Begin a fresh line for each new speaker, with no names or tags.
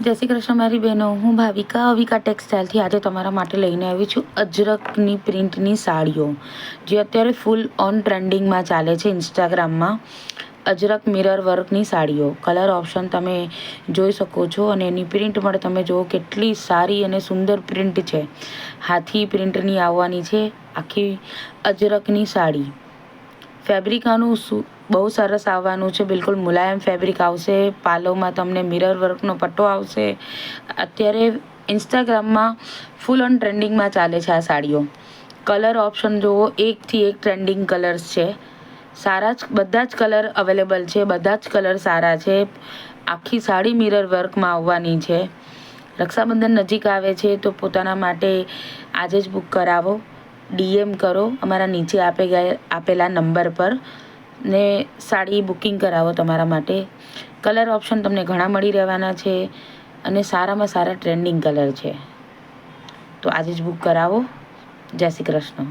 જય શ્રી કૃષ્ણ મારી બહેનો, હું ભાવિકા ટેક્સટાઇલથી આજે તમારા માટે લઈને આવી છું અજરકની પ્રિન્ટની સાડીઓ, જે અત્યારે ફૂલ ઓન ટ્રેન્ડિંગમાં ચાલે છે ઇન્સ્ટાગ્રામમાં. અજરક મિરર વર્કની સાડીઓ, કલર ઓપ્શન તમે જોઈ શકો છો અને એની પ્રિન્ટ પણ તમે જુઓ કેટલી સારી અને સુંદર પ્રિન્ટ છે. હાથી પ્રિન્ટની આવવાની છે આખી અજરકની સાડી. ફેબ્રિક આનું બહુ સરસ આવવાનું છે, બિલકુલ મુલાયમ ફેબ્રિક આવશે. પાલોમાં તમને મિરર વર્કનો પટ્ટો આવશે. અત્યારે ઇન્સ્ટાગ્રામમાં ફૂલ ઓન ટ્રેન્ડિંગમાં ચાલે છે આ સાડીઓ. કલર ઓપ્શન જુઓ, એકથી એક ટ્રેન્ડિંગ કલર્સ છે. બધા જ કલર અવેલેબલ છે, બધા જ કલર સારા છે. આખી સાડી મિરર વર્કમાં આવવાની છે. રક્ષાબંધન નજીક આવે છે તો પોતાના માટે આજે જ બુક કરાવો. DM કરો અમારા નીચે આપેલા નંબર પર ને સાડી બુકિંગ કરાવો તમારા માટે. કલર ઓપ્શન તમને ઘણા મળી રહેવાના છે અને સારામાં સારા ટ્રેન્ડિંગ કલર છે. તો આજે જ બુક કરાવો. જય શ્રી કૃષ્ણ.